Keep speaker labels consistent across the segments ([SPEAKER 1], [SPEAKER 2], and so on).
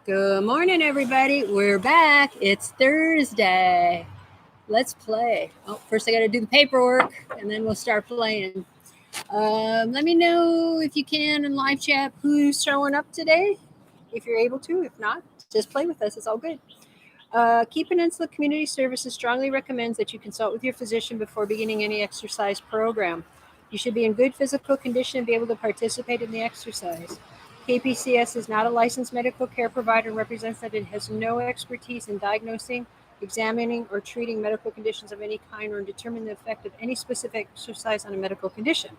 [SPEAKER 1] Good morning, everybody. We're back. It's Thursday. Let's play. Oh, first I got to do the paperwork, and then we'll start playing. Let me know if you can in live chat who's showing up today, if you're able to. If not, just play with us. It's all good. Key Peninsula Community Services strongly recommends that you consult with your physician before beginning any exercise program. You should be in good physical condition and be able to participate in the exercise. KPCS is not a licensed medical care provider and represents that it has no expertise in diagnosing, examining, or treating medical conditions of any kind or in determining the effect of any specific exercise on a medical condition.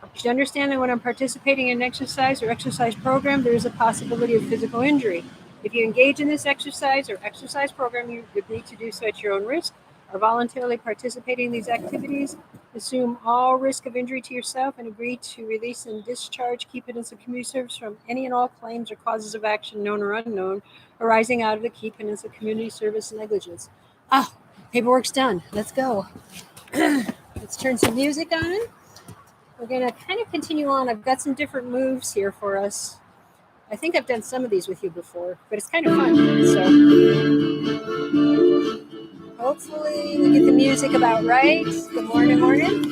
[SPEAKER 1] You should understand that when I'm participating in an exercise or exercise program, there is a possibility of physical injury. If you engage in this exercise or exercise program, you agree to do so at your own risk or voluntarily participating in these activities. Assume all risk of injury to yourself and agree to release and discharge Key Peninsula Community Service from any and all claims or causes of action, known or unknown, arising out of the Key Peninsula Community Service negligence. Paperwork's done. Let's go. Let's turn some music on. We're going to kind of continue on. I've got some different moves here for us. I think I've done some of these with you before, but it's kind of fun. So hopefully we get the music about right. Good morning, morning.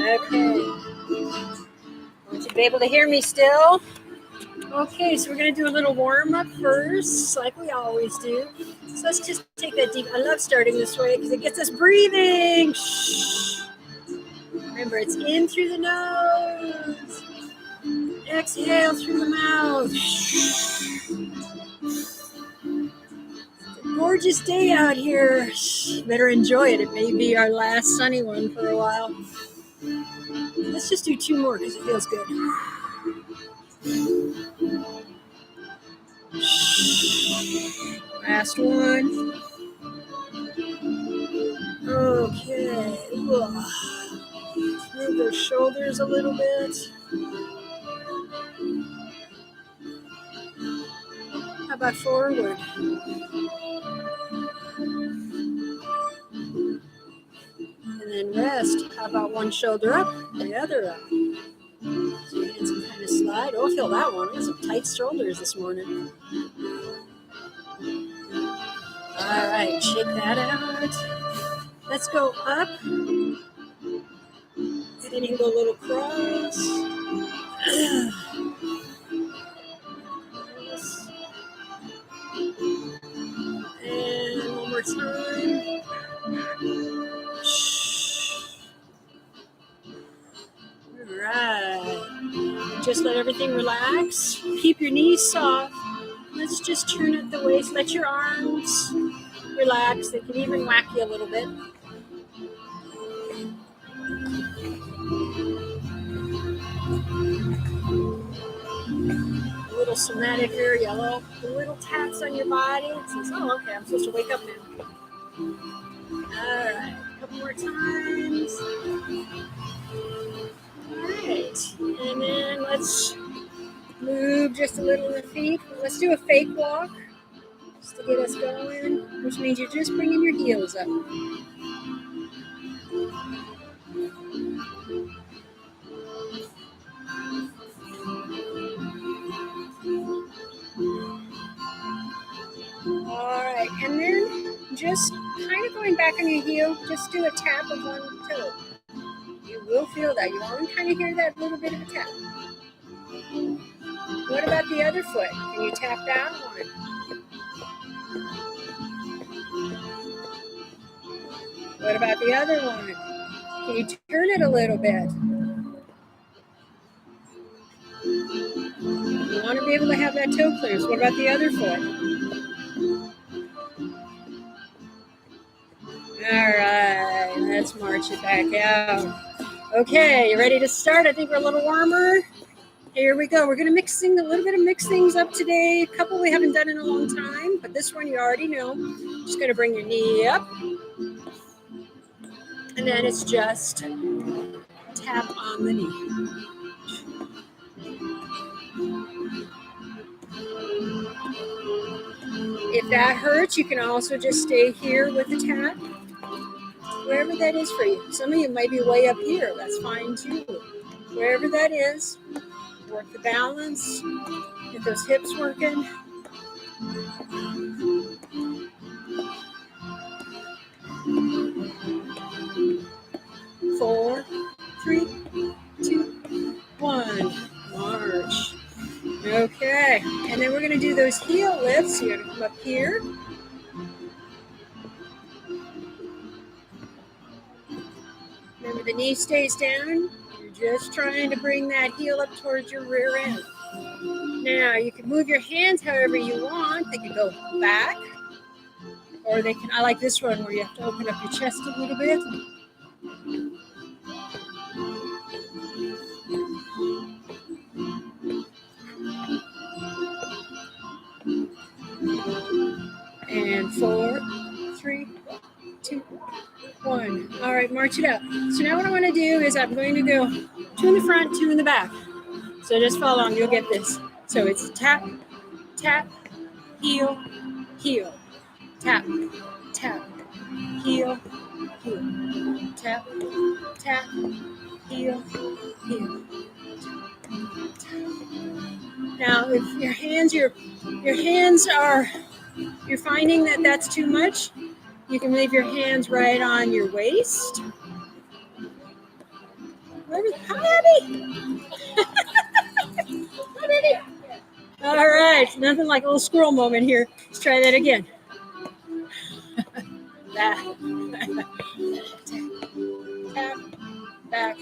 [SPEAKER 1] Okay. I want you to be able to hear me still. Okay, so we're going to do a little warm-up first, like we always do. So let's just take that deep. I love starting this way because it gets us breathing. Shh. Remember, it's in through the nose. Exhale through the mouth. Gorgeous day out here. Better enjoy it. It may be our last sunny one for a while. Let's just do two more because it feels good. Last one. Okay. Move those shoulders a little bit. How about forward? And then rest. How about one shoulder up, the other up? So you get some kind of slide. Oh, I feel that one. I got some tight shoulders this morning. All right, shake that out. Let's go up. And then you can go a little cross. And one more time. All right. Just let everything relax. Keep your knees soft. Let's just turn at the waist. Let your arms relax. They can even whack you a little bit. A little somatic here, yellow. Little taps on your body. It says, oh, okay, I'm supposed to wake up now. All right, a couple more times. All right, and then let's move just a little in the feet. Let's do a fake walk just to get us going, which means you're just bringing your heels up. All right, and then just kind of going back on your heel, just do a tap of one toe. You will feel that. You want to kind of hear that little bit of a tap. What about the other foot? Can you tap that one? What about the other one? Can you turn it a little bit? You want to be able to have that toe clearance. What about the other foot? All right, let's march it back out. Okay, you ready to start? I think we're a little warmer. Here we go. We're going to mix a little bit of mix things up today. A couple we haven't done in a long time, but this one you already know. Just going to bring your knee up. And then it's just tap on the knee. If that hurts, you can also just stay here with the tap. Wherever that is for you. Some of you might be way up here. That's fine too. Wherever that is. Work the balance. Get those hips working. Four, three, two, one. March. Okay, and then we're going to do those heel lifts. You're going to come up here. Remember, the knee stays down. You're just trying to bring that heel up towards your rear end. Now, you can move your hands however you want. They can go back, or they can, I like this one where you have to open up your chest a little bit. And 4, 3, 2, 1. All right, march it out. So now what I want to do is I'm going to go 2 in the front, 2 in the back. So just follow along, you'll get this. So it's tap, tap, heel, heel, tap, tap, heel, heel, tap, tap, heel, heel. Now, if your hands are, you're finding that that's too much, you can leave your hands right on your waist. Hi, Abby. Hi, baby. All right, nothing like a little squirrel moment here. Let's try that again. Back, tap, back,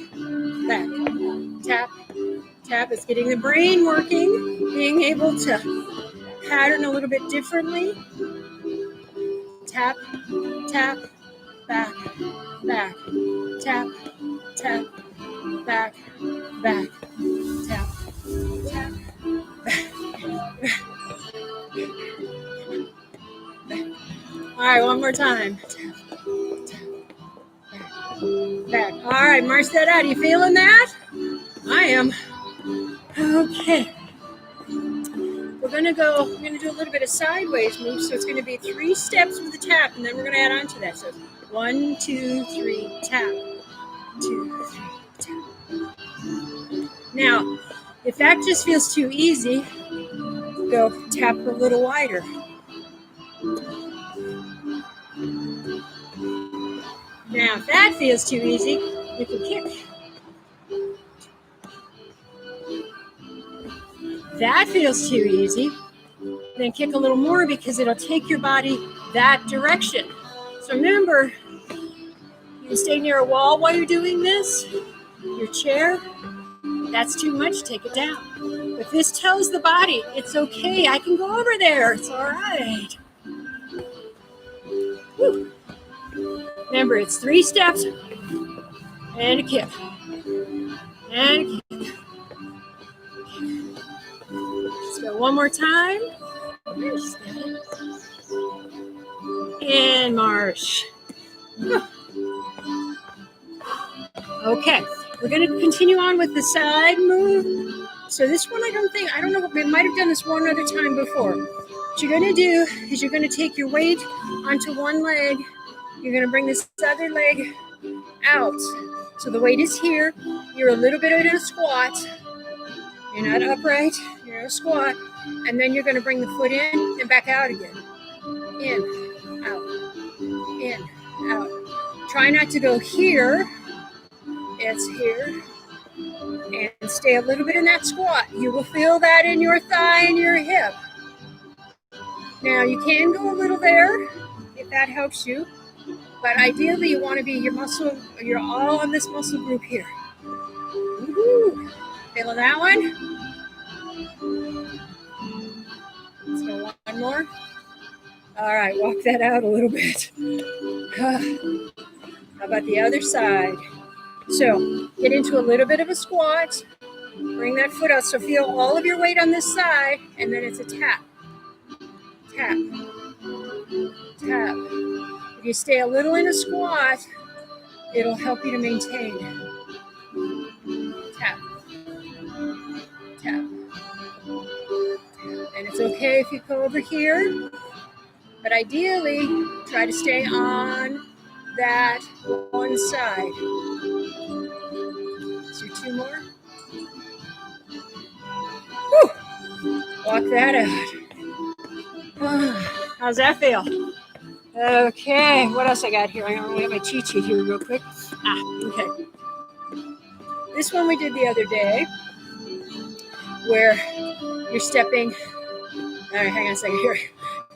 [SPEAKER 1] back, tap, tap. It's getting the brain working, being able to pattern a little bit differently. Tap, tap, back, back, tap, tap, back, back, tap, tap, back. All right, one more time. Tap, tap, back, back. All right, march that out. Are you feeling that? I am. Okay. We're gonna do a little bit of sideways move. So it's gonna be 3 steps with the tap, and then we're gonna add on to that. So 1, 2, 3, tap. 2, 3, tap. Now, if that just feels too easy, go tap a little wider. Now, if that feels too easy, you can kick. If that feels too easy, then kick a little more because it'll take your body that direction. So remember, you can stay near a wall while you're doing this, your chair. If that's too much, take it down. If this tells the body, it's okay, I can go over there, it's all right. Woo. Remember, it's 3 steps and a kick. And a kick. Let's go one more time. And march. Okay, we're going to continue on with the side move. So this one, I don't know, we might have done this one other time before. What you're going to do is you're going to take your weight onto one leg. You're going to bring this other leg out. So the weight is here. You're a little bit in a squat. You're not upright. You're in a squat. And then you're going to bring the foot in and back out again. In, out, in, out. Try not to go here. It's here. And stay a little bit in that squat. You will feel that in your thigh and your hip. Now, you can go a little there if that helps you. But ideally, you want to be you're all on this muscle group here. Woo-hoo. Feeling that one? Let's go one more. All right, walk that out a little bit. How about the other side? So get into a little bit of a squat. Bring that foot out. So feel all of your weight on this side, and then it's a tap. Tap. Tap. If you stay a little in a squat, it'll help you to maintain. Tap. Tap. And it's okay if you go over here, but ideally, try to stay on that one side. So 2 more. Walk that out. How's that feel? Okay, what else I got here? I'm going to get my cheat sheet here real quick. Okay. This one we did the other day where you're stepping. All right, hang on a second here.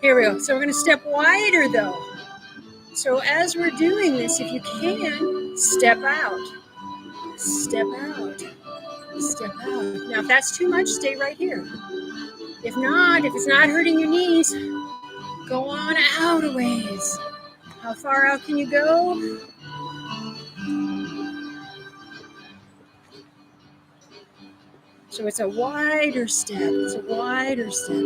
[SPEAKER 1] Here we go. So we're going to step wider though. So as we're doing this, if you can, step out. Step out. Step out. Now, if that's too much, stay right here. If not, if it's not hurting your knees, go on out a ways. How far out can you go? So it's a wider step. It's a wider step.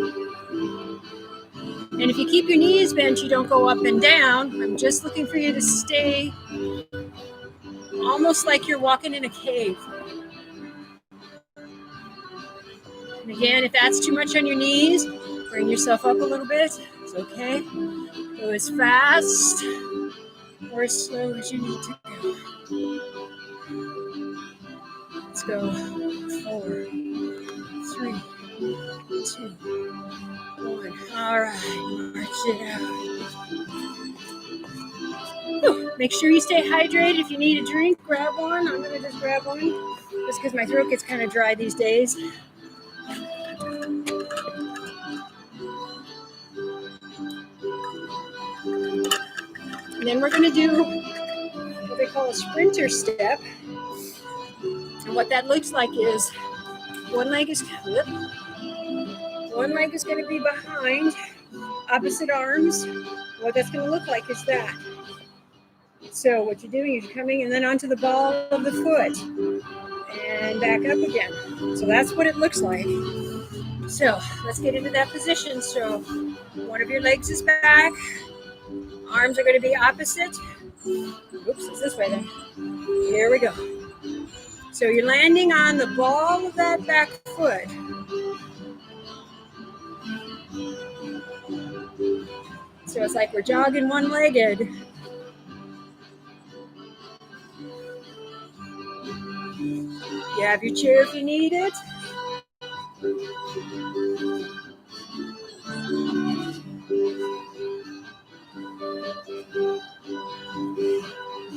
[SPEAKER 1] And if you keep your knees bent, you don't go up and down. I'm just looking for you to stay almost like you're walking in a cave. And again, if that's too much on your knees, bring yourself up a little bit. It's okay. Go as fast or as slow as you need to go. Let's go. 4, 3, 2, 1. All right, march it out. Make sure you stay hydrated. If you need a drink, grab one. I'm going to just grab one just because my throat gets kind of dry these days. And then we're going to do what they call a sprinter step. And what that looks like is one leg is going to be behind, opposite arms. What that's going to look like is that. So what you're doing is you're coming and then onto the ball of the foot and back up again. So that's what it looks like. So let's get into that position. So one of your legs is back. Arms are going to be opposite. Oops, it's this way then. Here we go. So you're landing on the ball of that back foot. So it's like we're jogging one-legged. You have your chair if you need it.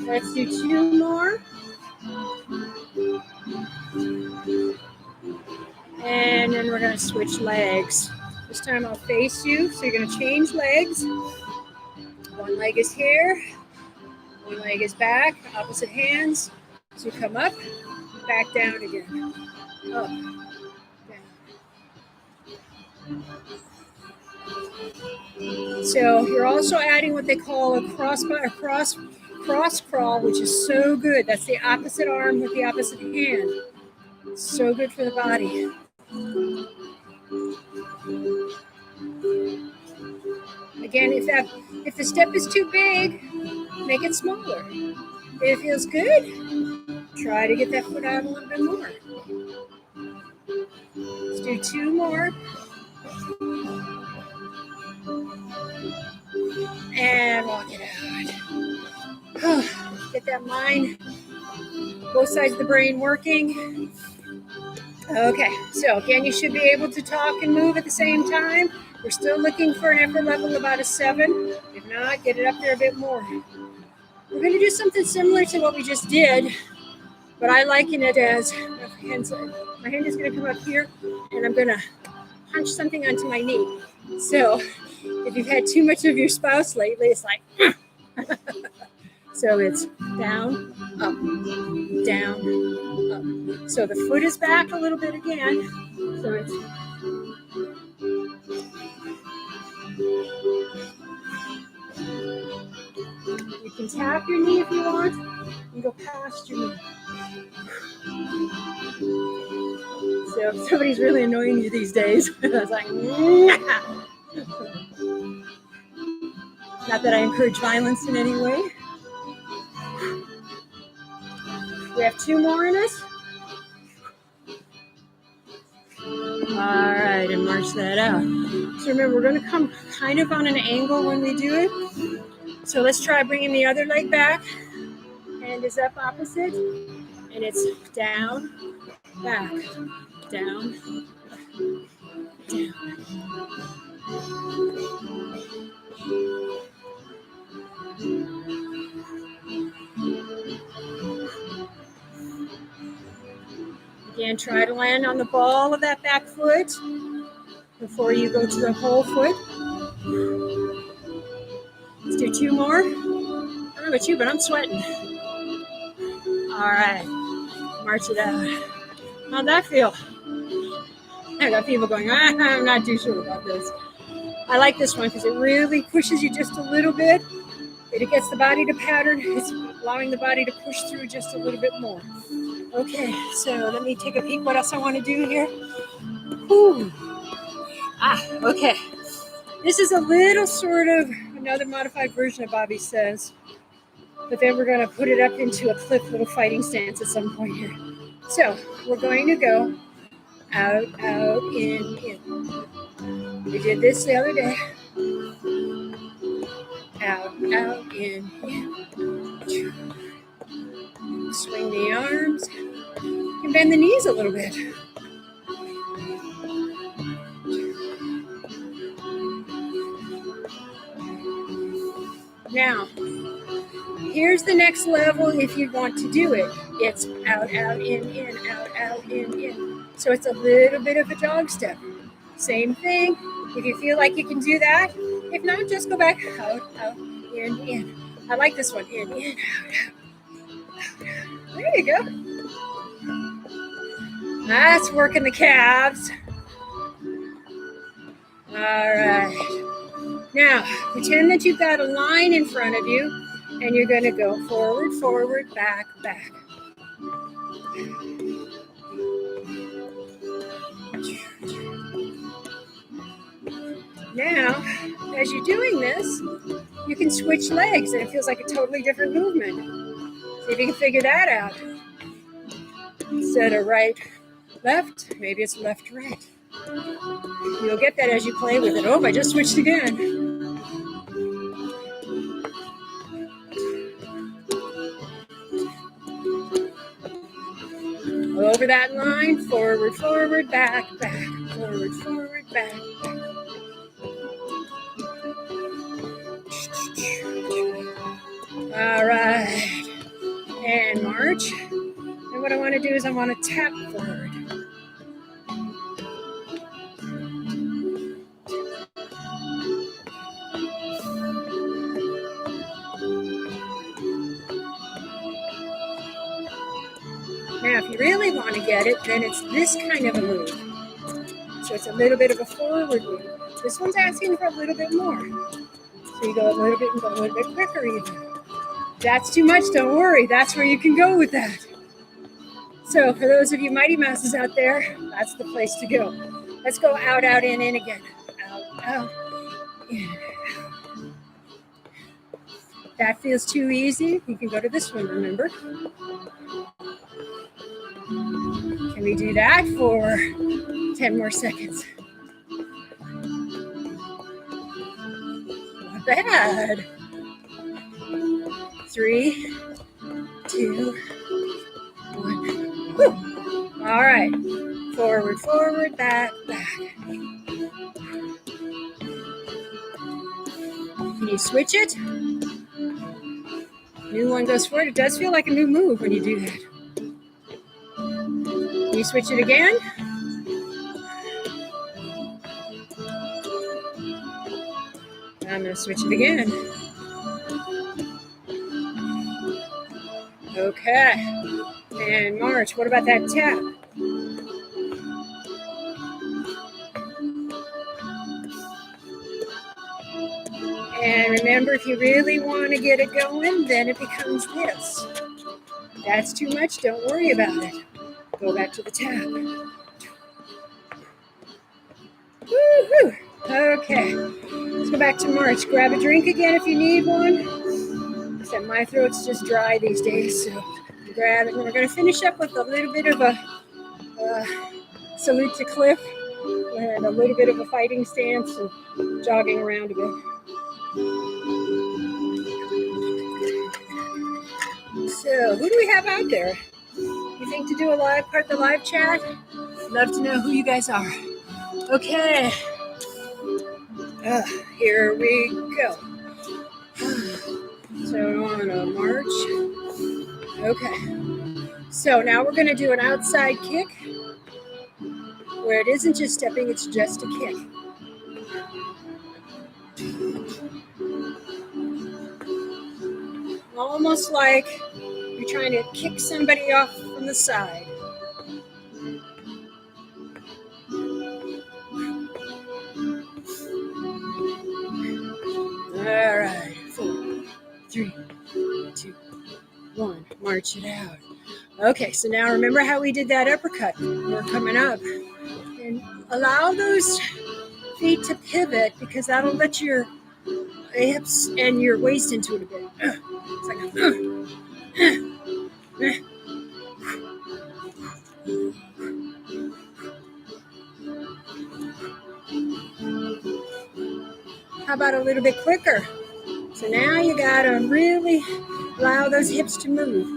[SPEAKER 1] Let's do 2 more. And then we're going to switch legs. This time I'll face you. So you're going to change legs. One leg is here. One leg is back. Opposite hands. So you come up, back down again. Up, down. So you're also adding what they call a cross crawl, which is so good. That's the opposite arm with the opposite hand. So good for the body. Again, if the step is too big, make it smaller. If it feels good, try to get that foot out a little bit more. Let's do 2 more. And walk it out. Get that mind, both sides of the brain working. Okay, so again, you should be able to talk and move at the same time. We're still looking for an effort level about a 7. If not, get it up there a bit more. We're going to do something similar to what we just did, but I liken it as my hand is going to come up here, and I'm going to punch something onto my knee. So if you've had too much of your spouse lately, it's like, so it's down, up, down, up. So the foot is back a little bit again. So it's you can tap your knee if you want and go past your knee. So if somebody's really annoying you these days, it's like, not that I encourage violence in any way. We have 2 more in us. All right, and march that out. So remember, we're going to come kind of on an angle when we do it. So let's try bringing the other leg back. Hand is up opposite, and it's down, back, down, down. Again, try to land on the ball of that back foot before you go to the whole foot. Let's do 2 more. I don't know about you, but I'm sweating. All right, march it out. How'd that feel? I got people going, I'm not too sure about this. I like this one because it really pushes you just a little bit. It gets the body to pattern. It's allowing the body to push through just a little bit more. Okay, so let me take a peek what else I want to do here. Whew. Okay. This is a little sort of another modified version of Bobbi Says. But then we're going to put it up into a cliff little fighting stance at some point here. So we're going to go out, out, in. We did this the other day. Out, out, in. Swing the arms. You can bend the knees a little bit. Now, here's the next level if you want to do it. It's out, out, in, out, in. So it's a little bit of a jog step. Same thing. If you feel like you can do that, if not, just go back out, out, in. I like this one. In, out, out. There you go. That's working the calves. All right. Now, pretend that you've got a line in front of you, and you're going to go forward, forward, back, back. Now, as you're doing this, you can switch legs, and it feels like a totally different movement. See if you can figure that out. Instead of right, left, maybe it's left, right. You'll get that as you play with it. Oh, I just switched again. Over that line, forward, forward, back, back, forward, forward, back, back. All right, and march. And what I want to do is I want to tap forward. Now, if you really want to get it, then it's this kind of a move. So it's a little bit of a forward move. This one's asking for a little bit more. So you go a little bit and go a little bit quicker even. If that's too much, don't worry. That's where you can go with that. So for those of you Mighty Mouses out there, that's the place to go. Let's go out, out, in again. Out, out, in, out. If that feels too easy, you can go to this one, remember? Can we do that for 10 more seconds? Not bad. 3, 2, 1. Woo. All right. Forward, forward, back, back. Can you switch it? New one goes forward. It does feel like a new move when you do that. Can you switch it again? I'm going to switch it again. Okay. And march. What about that tap? And remember, if you really want to get it going, then it becomes this. If that's too much, don't worry about it. Go back to the tap. Woo-hoo. Okay. Let's go back to march. Grab a drink again if you need one. Except my throat's just dry these days, so grab it. And we're going to finish up with a little bit of a salute to cliff and a little bit of a fighting stance and jogging around a bit. So, who do we have out there? You think to do a live part of the live chat? Love to know who you guys are. Okay. Here we go. So on a march. Okay. So now we're going to do an outside kick where it isn't just stepping, it's just a kick. Almost like you're trying to kick somebody off from the side. All right. 4, 3, 2, 1. March it out. Okay, so now remember how we did that uppercut. We're coming up. And allow those feet to pivot because that'll let your hips and your waist into it a bit. It's like How about a little bit quicker? So now you gotta really allow those hips to move.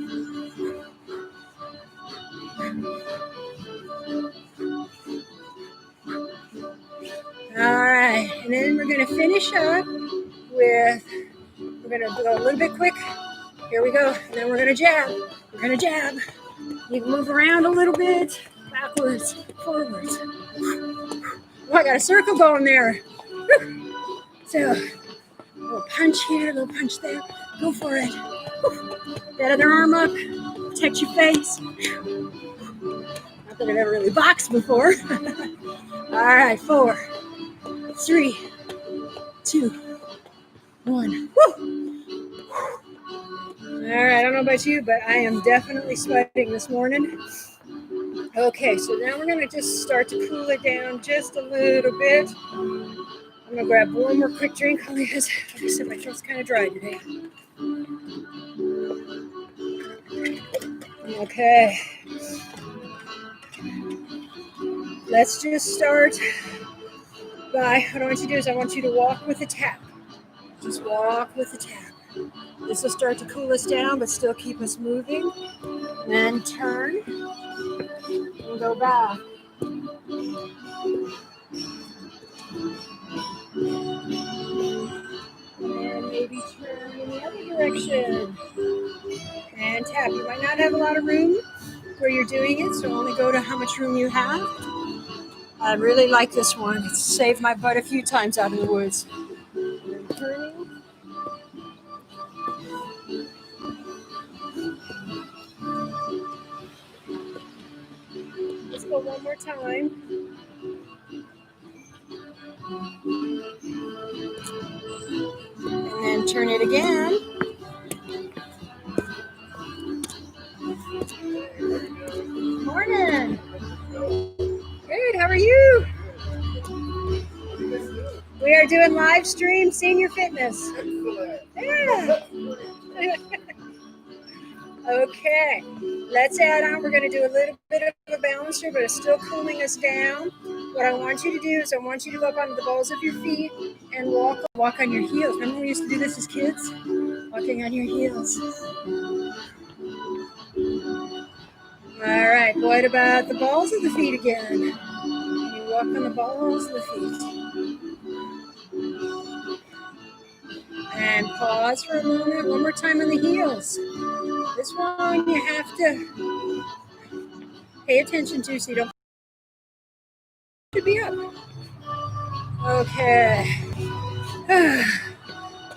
[SPEAKER 1] All right, and then we're gonna finish up with, we're gonna go a little bit quick. Here we go, and then we're gonna jab. We're gonna jab. You can move around a little bit, backwards, forwards. Oh, I got a circle going there. So, a little punch here, a little punch there. Go for it. That other arm up, protect your face. Not that I've ever really boxed before. All right, 4, 3, 2, 1. Woo! All right, I don't know about you, but I am definitely sweating this morning. Okay, so now we're going to just start to cool it down just a little bit. I'm going to grab one more quick drink because, like I said, my throat's kind of dry today. Okay. Let's just start by, what I want you to do is I want you to walk with a tap. Just walk with a tap. This will start to cool us down, but still keep us moving. Then turn and go back. And maybe turn in the other direction. And tap. You might not have a lot of room where you're doing it, so only go to how much room you have. I really like this one. It's saved my butt a few times out in the woods. Turning. Let's go one more time. And then turn it again. Morning. Good, how are you? We are doing live stream senior fitness. Yeah. Okay, let's add on. We're going to do a little bit of a balancer, but it's still cooling us down. What I want you to do is I want you to go up onto the balls of your feet and walk on your heels. Remember we used to do this as kids? Walking on your heels. All right, what about the balls of the feet again? You walk on the balls of the feet. And pause for a moment. One more time on the heels. This one you have to pay attention to so you don't to be up. Okay.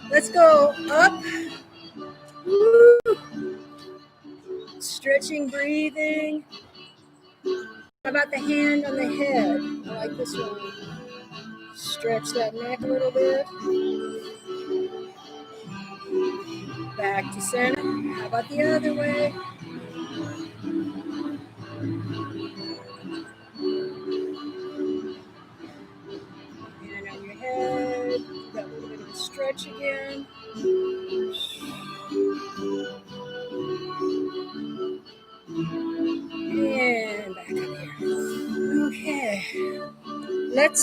[SPEAKER 1] Let's go up. Woo. Stretching, breathing. How about the hand on the head? I like this one. Stretch that neck a little bit. Back to center. How about the other way? Hand on your head. Got a little bit of a stretch again. And back up here. Okay. Let's,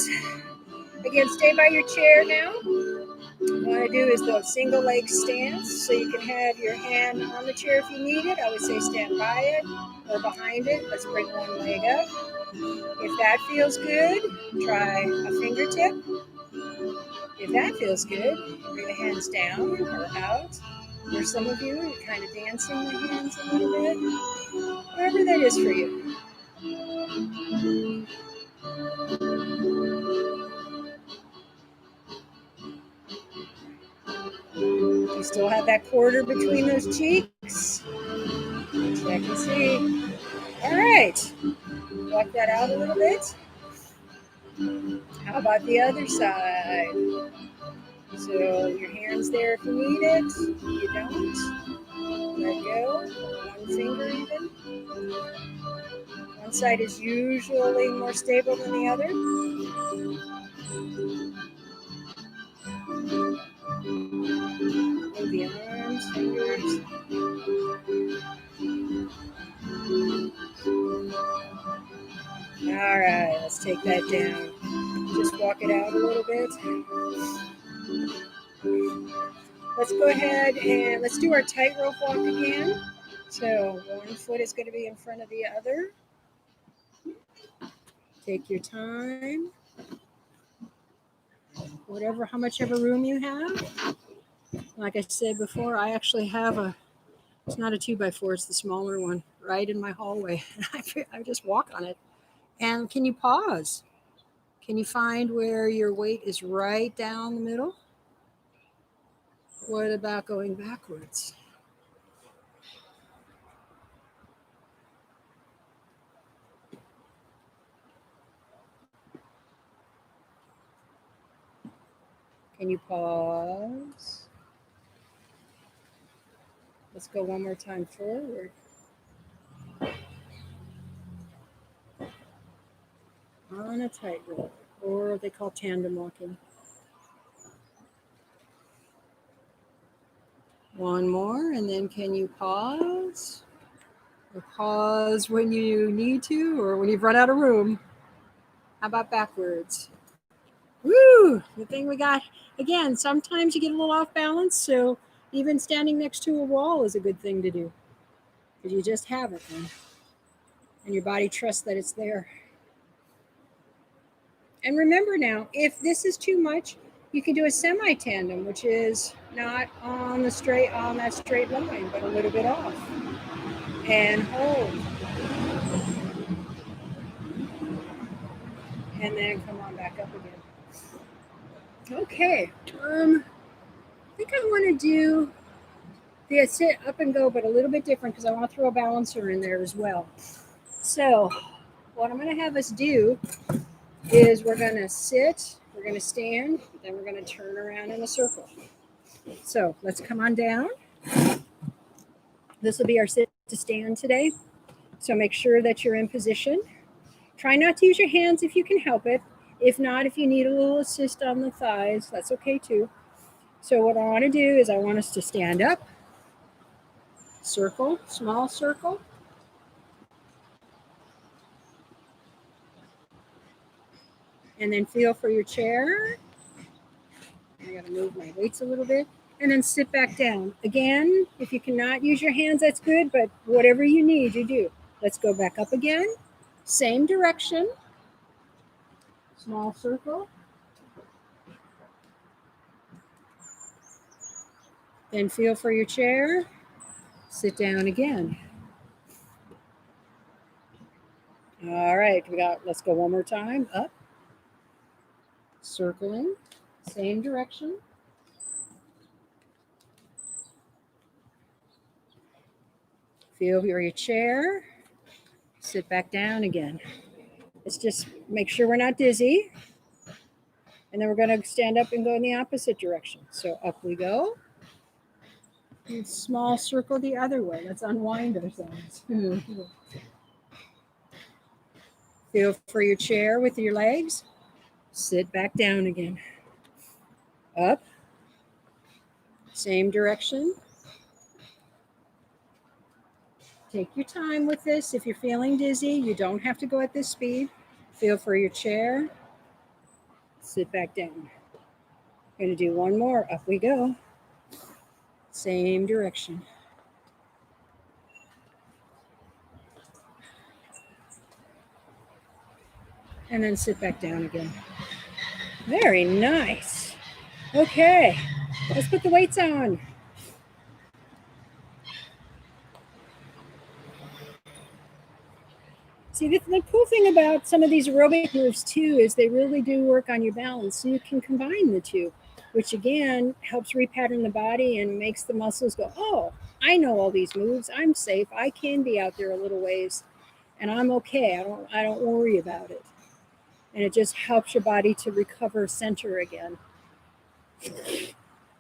[SPEAKER 1] again, stay by your chair now. What you want to do is the single leg stance, so you can have your hand on the chair if you need it. I would say stand by it or behind it. Let's bring one leg up. If that feels good, try a fingertip. If that feels good, bring the hands down or out. For some of you, you're kind of dancing the hands a little bit. Whatever that is for you. You still have that quarter between those cheeks. Check and see. All right. Walk that out a little bit. How about the other side? So your hand's there if you need it. You don't. Let go. One finger even. One side is usually more stable than the other. Move the arms, fingers. All right, let's take that down. Just walk it out a little bit. Let's go ahead and let's do our tightrope walk again. So one foot is going to be in front of the other. Take your time. How much of a room you have. Like I said before, I actually have it's not a 2x4, it's the smaller one right in my hallway. I just walk on it. And can you pause? Can you find where your weight is right down the middle? What about going backwards? Can you pause? Let's go one more time forward. On a tightrope, or they call tandem walking. One more, and then can you pause? Or pause when you need to, or when you've run out of room. How about backwards? Woo! The thing we got, again, sometimes you get a little off balance, so even standing next to a wall is a good thing to do. Because you just have it then. And your body trusts that it's there. And remember now, if this is too much, you can do a semi-tandem, which is not on that straight line, but a little bit off. And hold. And then come on back up again. Okay. I think I want to do the sit up and go, but a little bit different because I want to throw a balancer in there as well. So what I'm going to have us do is we're going to sit, we're going to stand, then we're going to turn around in a circle. So let's come on down. This will be our sit to stand today. So make sure that you're in position. Try not to use your hands if you can help it. If not, if you need a little assist on the thighs, that's okay too. So what I want to do is I want us to stand up, circle, small circle. And then feel for your chair. I got to move my weights a little bit. And then sit back down. Again, if you cannot use your hands, that's good, but whatever you need, you do. Let's go back up again. Same direction. Small circle. Then feel for your chair. Sit down again. All right, let's go one more time. Up. Circling. Same direction. Feel for your chair. Sit back down again. Let's just make sure we're not dizzy. And then we're going to stand up and go in the opposite direction. So up we go. And small circle the other way. Let's unwind ourselves. Feel for your chair with your legs. Sit back down again. Up. Same direction. Take your time with this. If you're feeling dizzy, you don't have to go at this speed. Feel for your chair. Sit back down. Going to do one more. Up we go. Same direction. and then sit back down again. Very nice. Okay, let's put the weights on. See, the cool thing about some of these aerobic moves too is they really do work on your balance. So you can combine the two, which again helps repattern the body and makes the muscles go, oh, I know all these moves. I'm safe. I can be out there a little ways, and I'm okay. I don't worry about it. And it just helps your body to recover center again.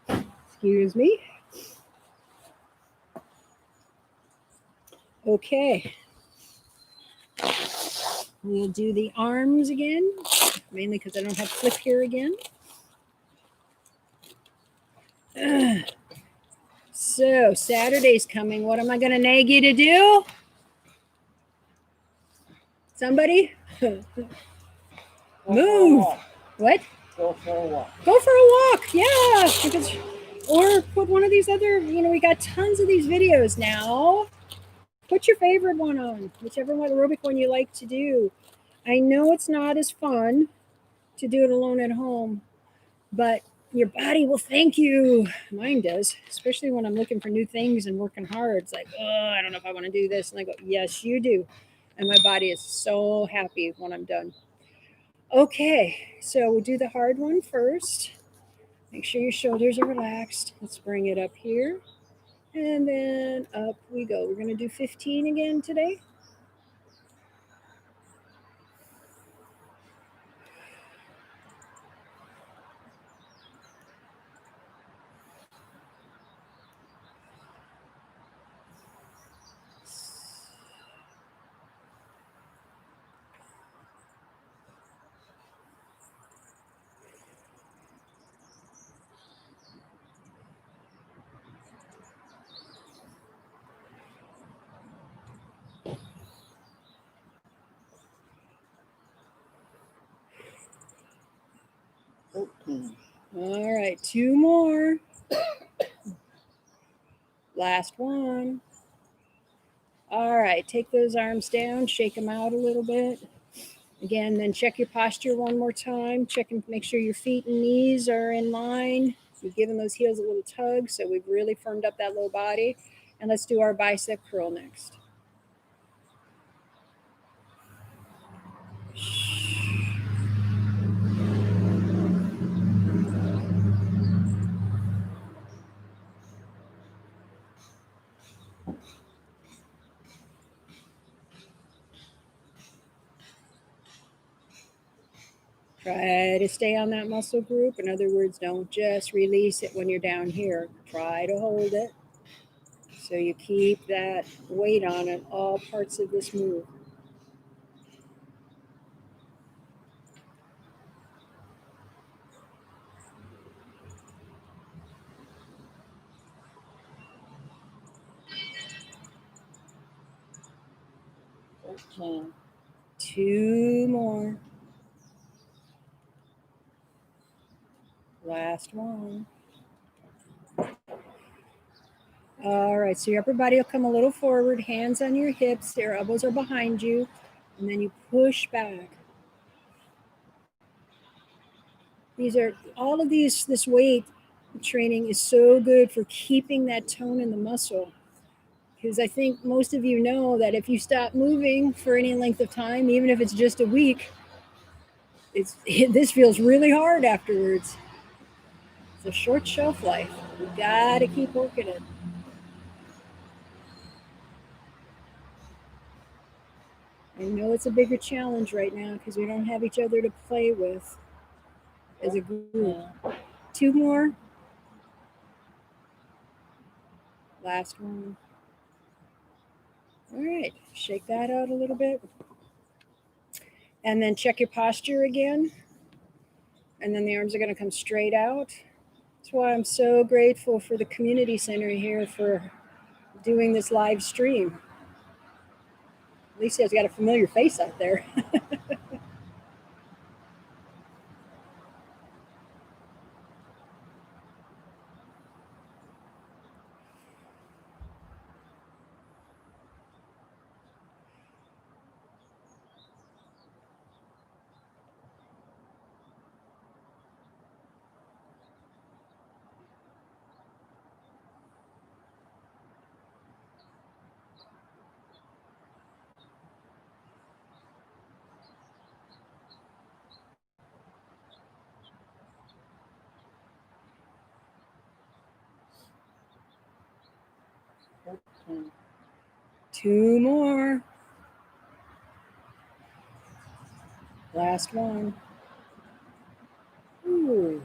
[SPEAKER 1] Excuse me. Okay. We'll do the arms again, mainly because I don't have flip here again. So Saturday's coming. What am I going to nag you to do? Somebody? Move. What?
[SPEAKER 2] Go for a walk.
[SPEAKER 1] Go for a walk. Yeah. Or put one of these other, we got tons of these videos now. Put your favorite one on, whichever one aerobic one you like to do. I know it's not as fun to do it alone at home, but your body will thank you. Mine does, especially when I'm looking for new things and working hard. It's like, oh, I don't know if I want to do this. And I go, yes, you do. And my body is so happy when I'm done. Okay, so we'll do the hard one first. Make sure your shoulders are relaxed. Let's bring it up here. And then up we go. We're going to do 15 again today. All right, 2 more. Last one. All right, take those arms down, shake them out a little bit. Again, then check your posture one more time. Check and make sure your feet and knees are in line. We've given those heels a little tug, so we've really firmed up that low body. And let's do our bicep curl next. Try to stay on that muscle group. In other words, don't just release it when you're down here. Try to hold it. So you keep that weight on it, all parts of this move.
[SPEAKER 2] Okay.
[SPEAKER 1] 2 more. Last one. All right, so your upper body will come a little forward, hands on your hips, your elbows are behind you, and then you push back. All of these, this weight training is so good for keeping that tone in the muscle. Because I think most of you know that if you stop moving for any length of time, even if it's just a week, this feels really hard afterwards. It's a short shelf life. You gotta keep working it. I know it's a bigger challenge right now because we don't have each other to play with as a group. 2 more. Last one. All right, shake that out a little bit. And then check your posture again. And then the arms are going to come straight out. That's why I'm so grateful for the community center here for doing this live stream. Alicia's got a familiar face out there.
[SPEAKER 2] 14.
[SPEAKER 1] 2 more. Last one. Ooh.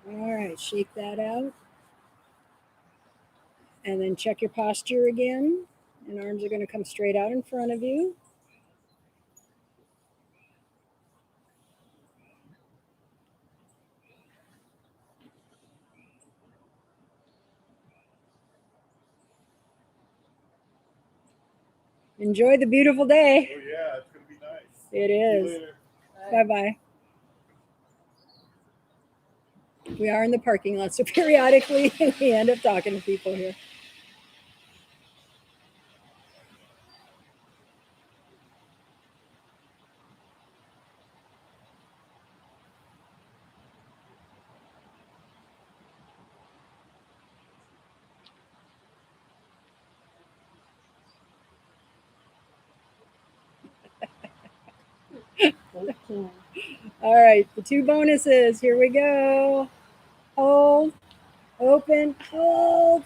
[SPEAKER 1] All right, shake that out. And then check your posture again. And arms are going to come straight out in front of you. Enjoy the beautiful day.
[SPEAKER 3] Oh yeah, it's gonna be nice.
[SPEAKER 1] It
[SPEAKER 3] See you
[SPEAKER 1] is.
[SPEAKER 3] later.
[SPEAKER 1] Bye-bye. We are in the parking lot, so periodically we end up talking to people here. All right, the 2 bonuses. Here we go. Hold, open, hold,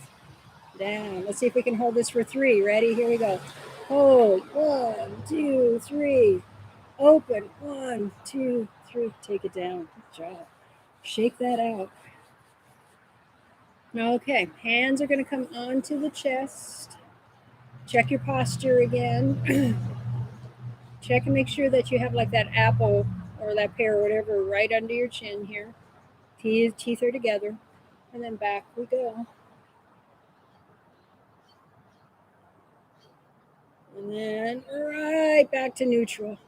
[SPEAKER 1] down. Let's see if we can hold this for 3. Ready? Here we go. Hold. 1, 2, 3. Open. 1, 2, 3. Take it down. Good job. Shake that out. Okay, hands are going to come onto the chest. Check your posture again. Check and make sure that you have like that apple or that pear or whatever right under your chin here. Teeth are together. And then back we go. And then right back to neutral.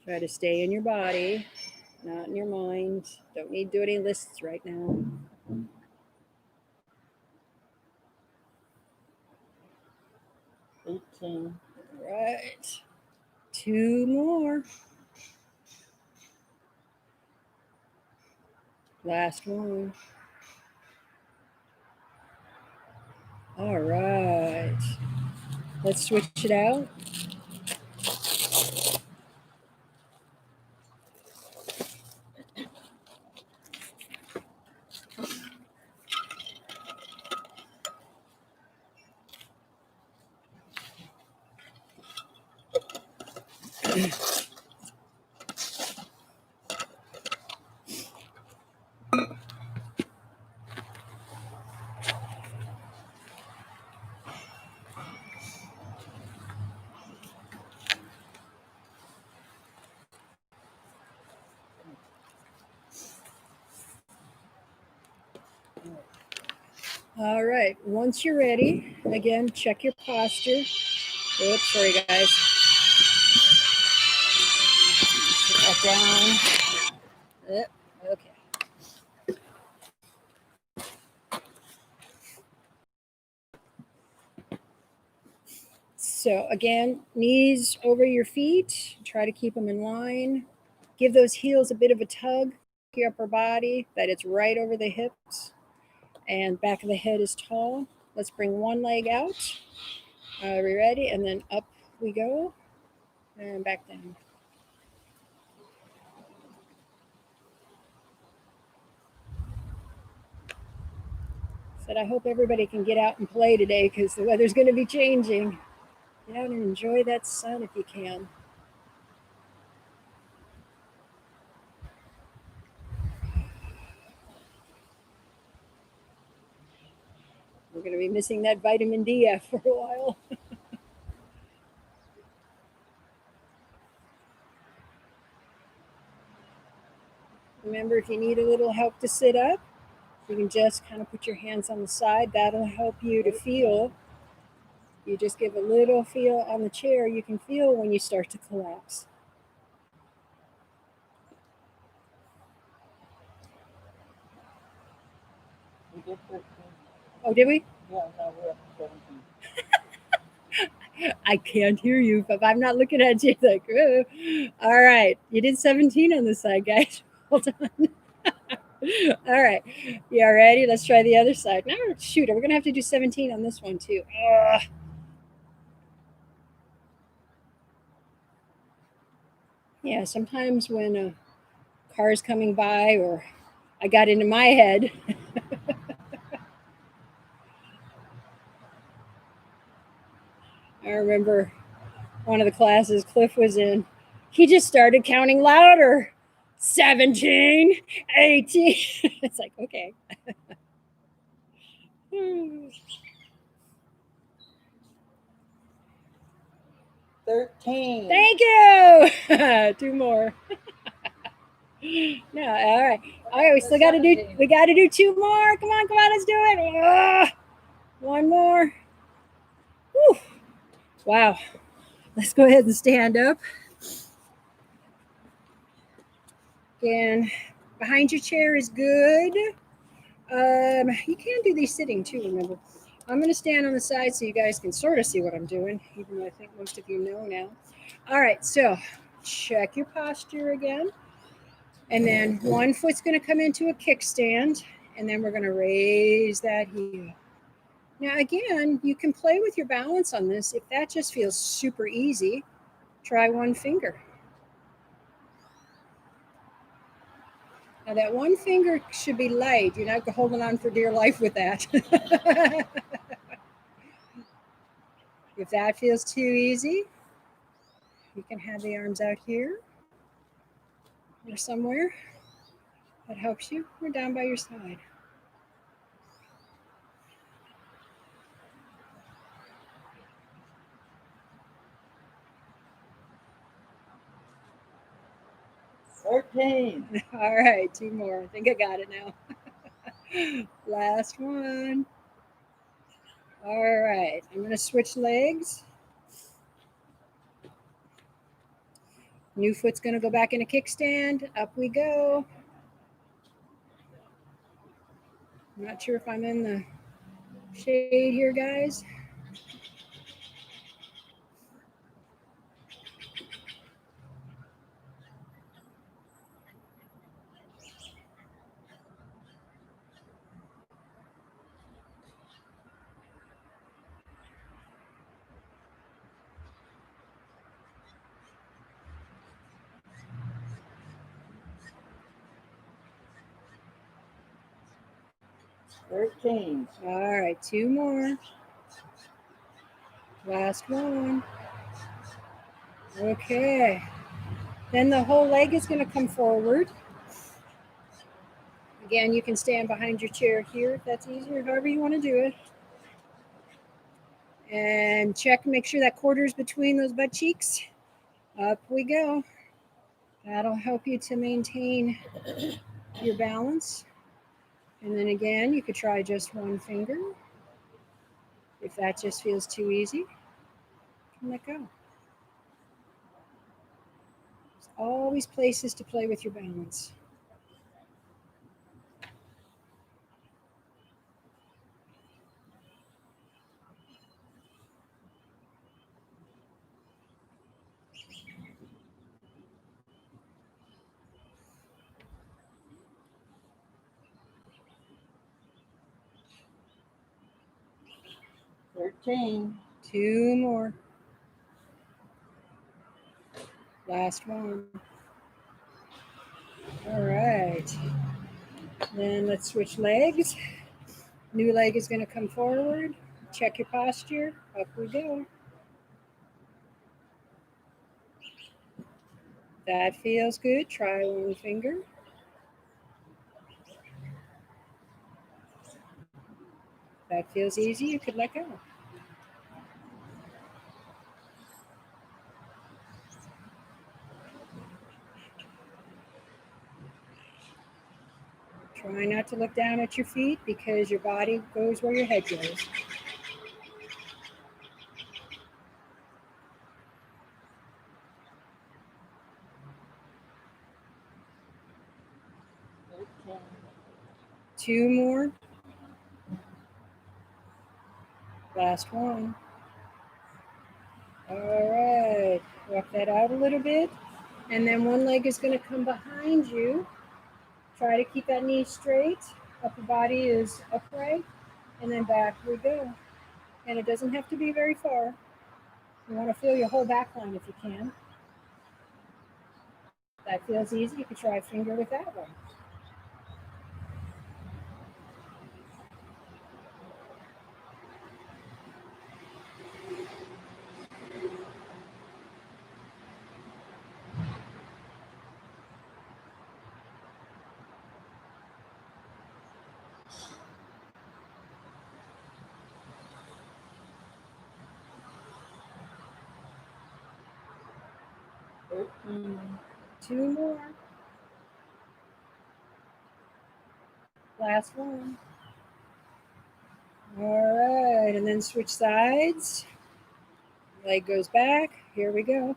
[SPEAKER 1] Try to stay in your body, not in your mind. Don't need to do any lists right now.
[SPEAKER 2] $18.
[SPEAKER 1] Right. 2 more. Last one. All right. Let's switch it out. All right. Once you're ready, again, check your posture. Oops, sorry, guys. Put that down. Okay. So again, knees over your feet. Try to keep them in line. Give those heels a bit of a tug, your upper body, that it's right over the hips. And back of the head is tall. Let's bring one leg out. Are we ready? And then up we go. And back down. Said I hope everybody can get out and play today because the weather's going to be changing. Get out and enjoy that sun if you can. We're going to be missing that vitamin D for a while. Remember, if you need a little help to sit up, you can just kind of put your hands on the side. That'll help you to feel. You just give a little feel on the chair. You can feel when you start to collapse.
[SPEAKER 2] We did 13.
[SPEAKER 1] Oh, did we?
[SPEAKER 2] Yeah, now we're up to 17.
[SPEAKER 1] I can't hear you, but I'm not looking at you like, "Ugh." All right. You did 17 on this side, guys. Hold on. All right. You all ready? Let's try the other side. No, shoot. We're going to have to do 17 on this one, too. Ugh. Yeah, sometimes when a car is coming by or I got into my head, I remember one of the classes Cliff was in, he just started counting louder. 17, 18. It's like, okay.
[SPEAKER 2] 13.
[SPEAKER 1] Thank you. 2 more. No, all right. All right, we still got to do. We got to do 2 more. Come on, let's do it. 1 more. Whew. Wow. Let's go ahead and stand up. Again, behind your chair is good. You can do these sitting too, remember. I'm going to stand on the side so you guys can sort of see what I'm doing, even though I think most of you know now. All right, so check your posture again. And then one foot's going to come into a kickstand, and then we're going to raise that heel. Now, again, you can play with your balance on this. If that just feels super easy, try one finger. Now, that one finger should be light. You're not holding on for dear life with that. If that feels too easy, you can have the arms out here or somewhere that helps you, or down by your side.
[SPEAKER 2] All
[SPEAKER 1] right, 2 more. I think I got it now. Last one. All right, I'm going to switch legs. New foot's going to go back in a kickstand. Up we go. I'm not sure if I'm in the shade here, guys.
[SPEAKER 2] All
[SPEAKER 1] right, 2 more. Last one. Okay. Then the whole leg is going to come forward. Again, you can stand behind your chair here if that's easier, however you want to do it. And check, make sure that quarter's between those butt cheeks. Up we go. That'll help you to maintain your balance. And then again, you could try just one finger. If that just feels too easy, let go. There's always places to play with your balance.
[SPEAKER 2] $13.
[SPEAKER 1] 2 more. Last one. All right. Then let's switch legs. New leg is going to come forward. Check your posture. Up we go. That feels good. Try one finger. That feels easy. You could let go. Try not to look down at your feet because your body goes where your head goes. Two more. Last one. All right. Walk that out a little bit. And then one leg is going to come behind you. Try to keep that knee straight. Upper body is upright. And then back we go. And it doesn't have to be very far. You want to feel your whole back line if you can. If that feels easy, you could try a finger with that one. Two more. Last one. All right, and then switch sides. Leg goes back. Here we go.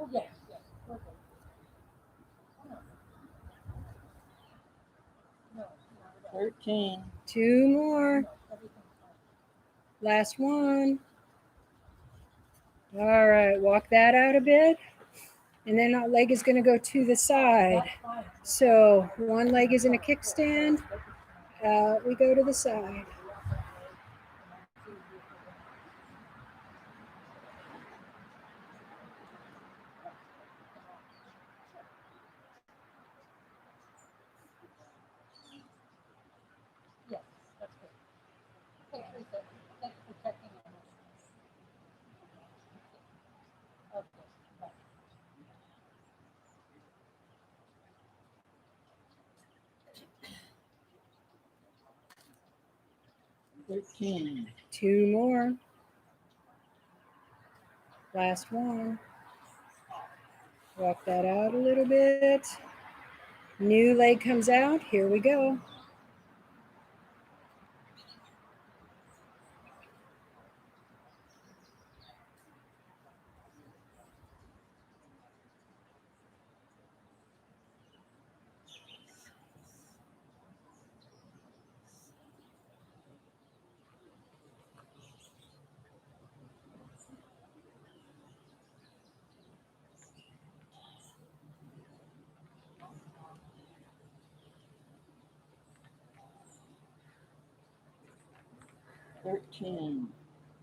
[SPEAKER 2] Oh, yes, yes, perfect. No, 13.
[SPEAKER 1] Two more. Last one. All right, walk that out a bit. And then our leg is going to go to the side. So one leg is in a kickstand. We go to the side.
[SPEAKER 2] Yes, that's good. Okay, Teresa, thanks for checking on this. Okay, right. 13.
[SPEAKER 1] Two more. Last one. Walk that out a little bit. New leg comes out. Here we go.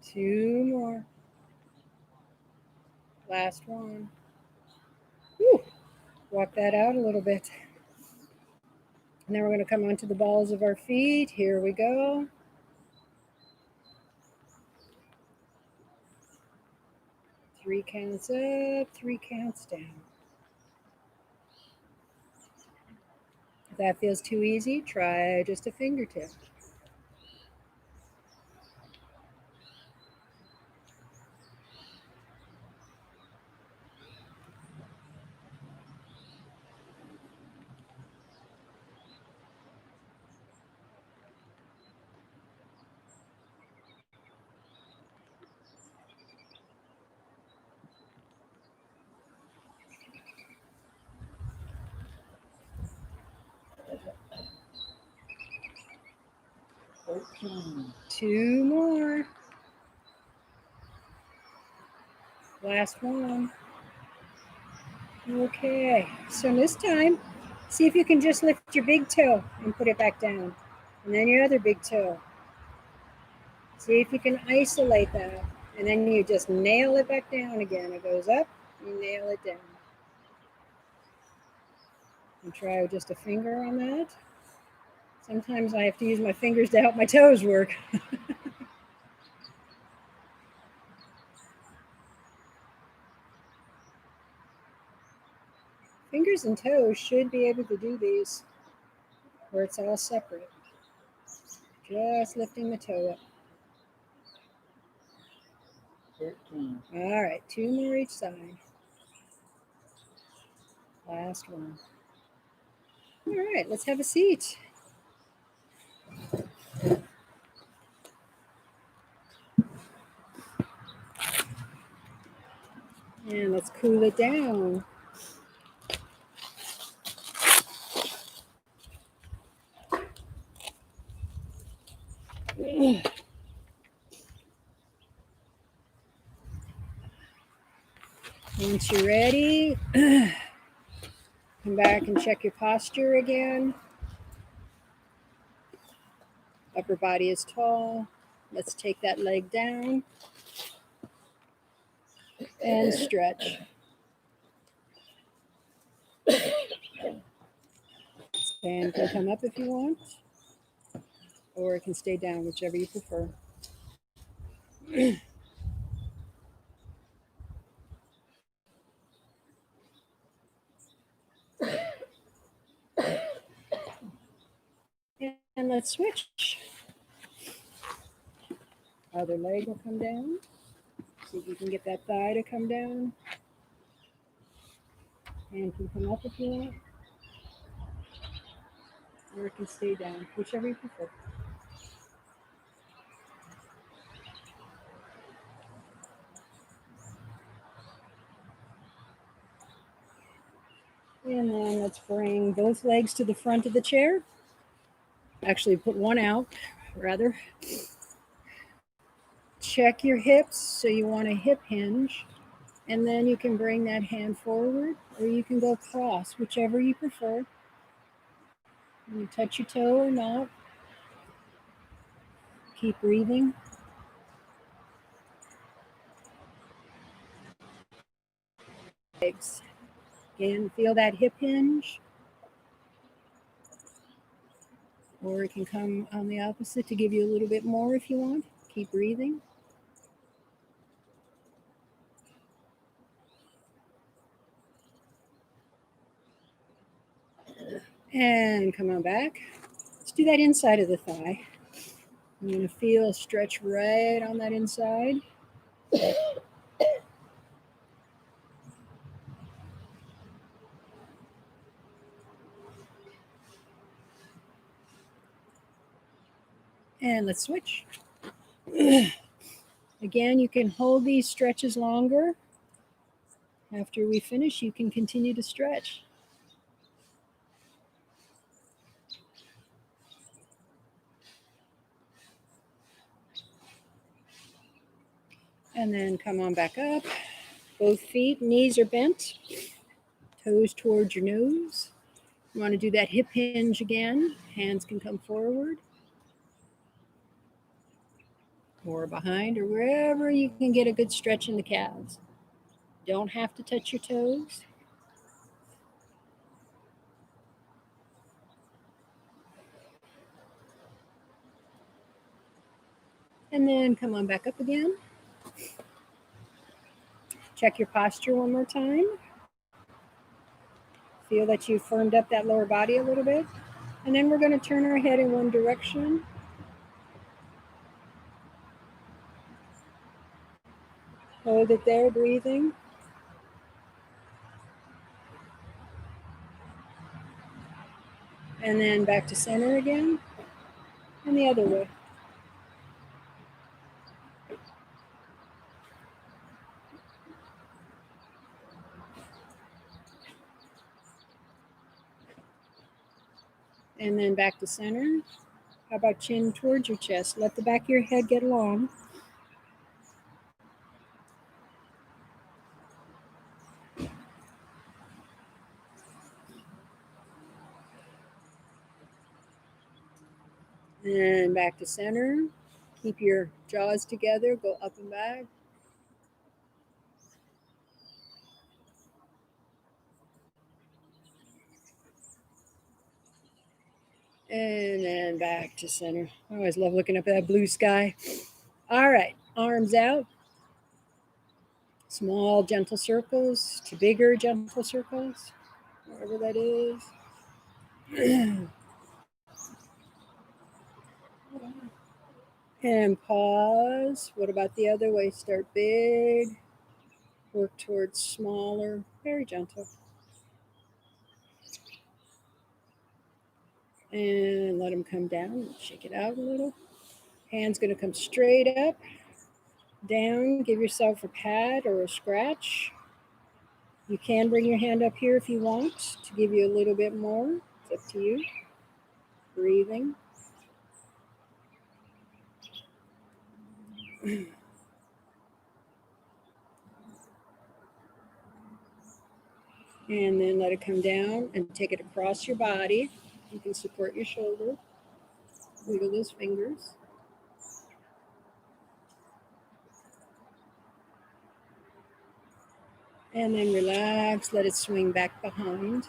[SPEAKER 1] Two more. Last one. Whew. Walk that out a little bit. And then we're going to come onto the balls of our feet. Here we go. Three counts up, three counts down. If that feels too easy, try just a fingertip. Two more. Last one. Okay, so this time, see if you can just lift your big toe and put it back down. And then your other big toe. See if you can isolate that. And then you just nail it back down again. It goes up, you nail it down. And try with just a finger on that. Sometimes I have to use my fingers to help my toes work. Fingers and toes should be able to do these where it's all separate. Just lifting the toe up.
[SPEAKER 2] 13.
[SPEAKER 1] All right, 2 more each side. Last one. All right, let's have a seat. And let's cool it down. Once you're ready, come back and check your posture again. Upper body is tall. Let's take that leg down and stretch. Stand can come up if you want, or it can stay down, whichever you prefer. And let's switch. Other leg will come down. See if you can get that thigh to come down. Hand can come up if you want. Or it can stay down, whichever you prefer. And then let's bring both legs to the front of the chair. Actually, put one out, rather. Check your hips, so you want a hip hinge. And then you can bring that hand forward, or you can go cross, whichever you prefer. You touch your toe or not. Keep breathing. Legs. Again, feel that hip hinge. Or it can come on the opposite to give you a little bit more if you want. Keep breathing. And come on back. Let's do that inside of the thigh. I'm going to feel a stretch right on that inside. And let's switch. Again, you can hold these stretches longer. After we finish, you can continue to stretch. And then come on back up. Both feet, knees are bent. Toes towards your nose. You want to do that hip hinge again. Hands can come forward. Or behind, or wherever you can get a good stretch in the calves. Don't have to touch your toes. And then come on back up again. Check your posture one more time. Feel that you've firmed up that lower body a little bit. And then we're going to turn our head in one direction. Hold it there, breathing. And then back to center again. And the other way. And then back to center. How about chin towards your chest? Let the back of your head get long. And back to center. Keep your jaws together. Go up and back. And then back to center. I always love looking up at that blue sky. All right, arms out. Small, gentle circles to bigger, gentle circles, whatever that is. And pause. What about the other way? Start big, work towards smaller, very gentle. And let them come down. Shake it out a little. Hand's going to come straight up, down. Give yourself a pat or a scratch. You can bring your hand up here if you want to give you a little bit more. It's up to you. Breathing. And then let it come down and take it across your body. You can support your shoulder. Wiggle those fingers. And then relax, let it swing back behind.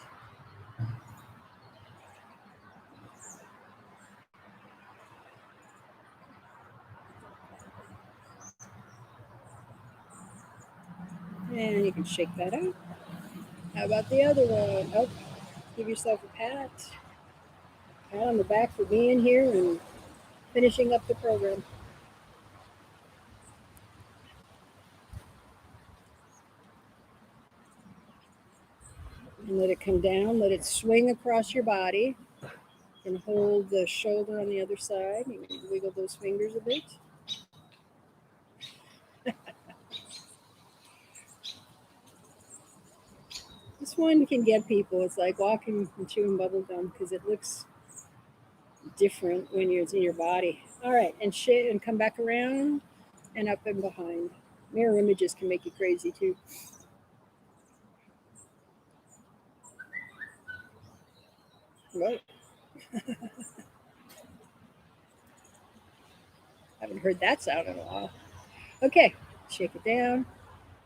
[SPEAKER 1] And you can shake that out. How about the other one? Oh, give yourself a pat. Pat on the back for being here and finishing up the program. And let it come down, let it swing across your body. And hold the shoulder on the other side. You can wiggle those fingers a bit. This one can get people. It's like walking and chewing bubble gum because it looks different when it's in your body. All right, and and come back around and up and behind. Mirror images can make you crazy too. Whoa. Haven't heard that sound in a while. Okay, shake it down.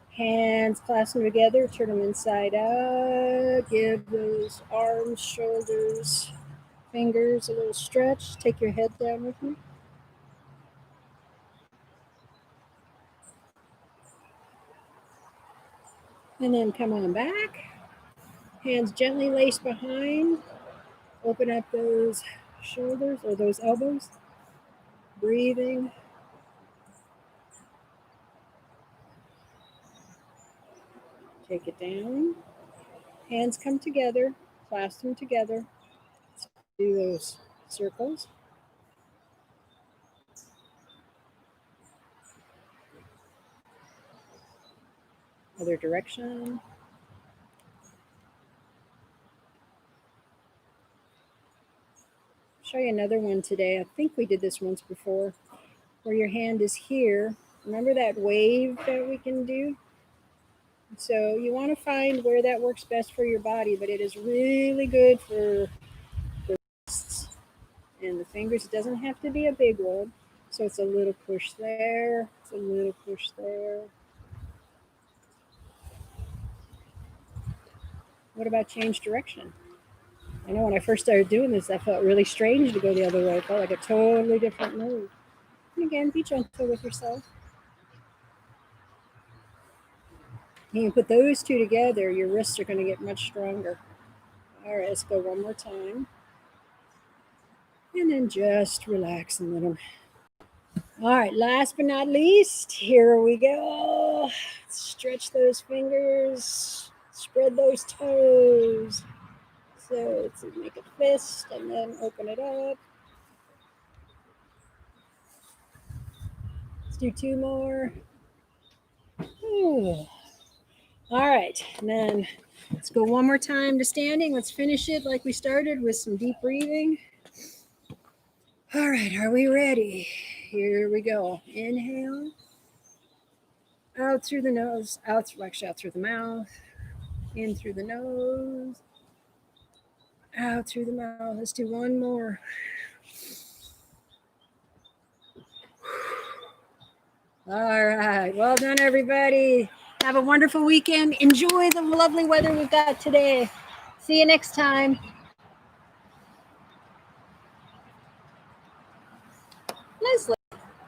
[SPEAKER 1] Hands clasp them together, turn them inside out. Give those arms, shoulders, fingers a little stretch. Take your head down with me. And then come on back. Hands gently laced behind. Open up those shoulders or those elbows. Breathing. Take it down. Hands come together. Clasp them together. Do those circles. Other direction. Show you another one today. I think we did this once before, where your hand is here. Remember that wave that we can do? So you want to find where that works best for your body, but it is really good for the wrists and the fingers. It doesn't have to be a big one. So it's a little push there. It's a little push there. What about change direction? I know when I first started doing this, I felt really strange to go the other way. It felt like a totally different move. And again, be gentle with yourself. You can put those two together, your wrists are going to get much stronger. All right, let's go one more time. And then just relax and let them. All right, last but not least, here we go. Stretch those fingers, spread those toes. So let's make a fist and then open it up. Let's do two more. Ooh. All right, and then let's go one more time to standing. Let's finish it like we started with some deep breathing. All right, are we ready? Here we go. Inhale. Out through the nose, out through the mouth, in through the nose, out through the mouth. Let's do one more. All right, well done, everybody. Have a wonderful weekend. Enjoy the lovely weather we've got today. See you next time. Leslie.